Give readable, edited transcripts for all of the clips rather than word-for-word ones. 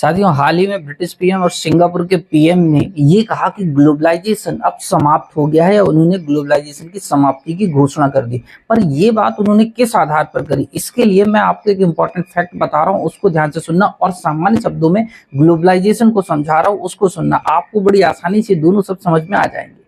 साथियों, हाल ही में British PM और सिंगापुर के पीएम ने ये कहा कि ग्लोबलाइजेशन अब समाप्त हो गया है। उन्होंने ग्लोबलाइजेशन की समाप्ति की घोषणा कर दी। पर ये बात उन्होंने किस आधार पर करी, इसके लिए मैं आपको एक इंपॉर्टेंट फैक्ट बता रहा हूं, उसको ध्यान से सुनना और सामान्य शब्दों में ग्लोबलाइजेशन को समझा रहा हूं, उसको सुनना। आपको बड़ी आसानी से दोनों सब समझ में आ जाएंगे।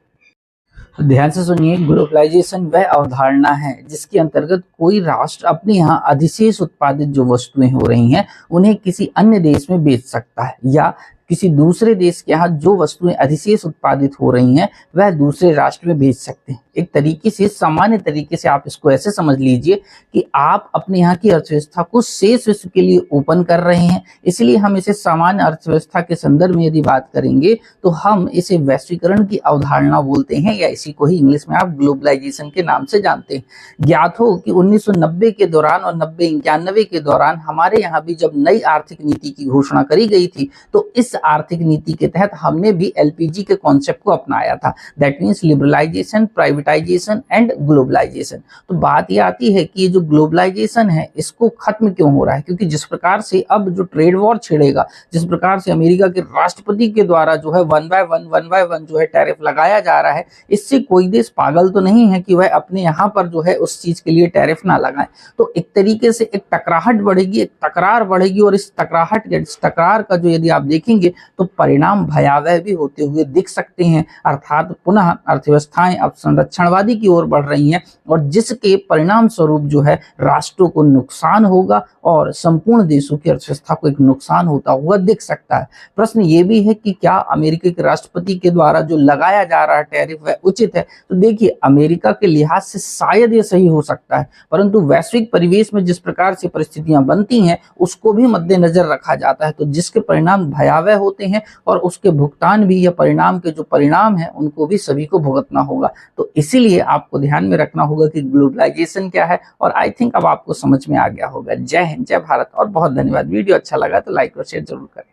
तो ध्यान से सुनिए। ग्लोबलाइजेशन वह अवधारणा है जिसके अंतर्गत कोई राष्ट्र अपने यहाँ अधिशेष उत्पादित जो वस्तुएं हो रही हैं उन्हें किसी अन्य देश में बेच सकता है, या किसी दूसरे देश के यहाँ जो वस्तुएं अधिशेष उत्पादित हो रही हैं वह दूसरे राष्ट्र में भेज सकते हैं। एक तरीके से, सामान्य तरीके से आप इसको ऐसे समझ लीजिए कि आप अपने यहाँ की अर्थव्यवस्था को शेष विश्व के लिए ओपन कर रहे हैं। इसलिए हम इसे सामान्य अर्थव्यवस्था के संदर्भ में यदि बात करेंगे तो हम इसे वैश्वीकरण की अवधारणा बोलते हैं, या इसी को ही इंग्लिश में आप ग्लोबलाइजेशन के नाम से जानते हैं। ज्ञात हो कि 1990 के दौरान और 90-91 के दौरान हमारे यहाँ भी जब नई आर्थिक नीति की घोषणा करी गई थी तो इस आर्थिक नीति के तहत हमने भी एलपीजी के कॉन्सेप्ट को अपनाया था। That means liberalisation, privatisation and globalisation. तो बात ये आती है कि ये जो ग्लोबलाइजेशन है इसको खत्म क्यों हो रहा है, क्योंकि जिस प्रकार से अब जो ट्रेड वॉर छिड़ेगा, जिस प्रकार से अमेरिका के राष्ट्रपति के द्वारा जो है वन बाय वन जो है टैरिफ लगाया जा रहा है, इससे कोई देश पागल तो नहीं है कि वह अपने यहाँ पर जो है उस चीज के लिए टैरिफ ना लगाए। तो एक तरीके से एक टकराहट बढ़ेगी, एक तकरार बढ़ेगी, और इस तकरार का जो यदि आप देखेंगे तो परिणाम भयावह भी होते हुए दिख सकते हैं। अर्थात पुनः अर्थव्यवस्थाएं अब संरक्षणवादी की ओर बढ़ रही हैं, और जिसके परिणाम स्वरूप जो है राष्ट्रों को नुकसान होगा और संपूर्ण देशों की अर्थव्यवस्था को एक नुकसान होता हुआ दिख सकता है। प्रश्न ये भी है कि क्या अमेरिका के राष्ट्रपति के द्वारा जो लगाया जा रहा टैरिफ वह उचित है? तो देखिए, अमेरिका के लिहाज से शायद ये सही हो सकता है, परंतु वैश्विक परिवेश में जिस प्रकार से परिस्थितियां बनती हैं उसको भी मद्देनजर रखा जाता है। तो जिसके परिणाम भयावह होते हैं और उसके भुगतान भी, या परिणाम के जो परिणाम है उनको भी सभी को भुगतना होगा। तो इसीलिए आपको ध्यान में रखना होगा कि ग्लोबलाइजेशन क्या है, और आई थिंक अब आपको समझ में आ गया होगा। जय हिंद, जय भारत, और बहुत धन्यवाद। वीडियो अच्छा लगा तो लाइक और शेयर जरूर करें।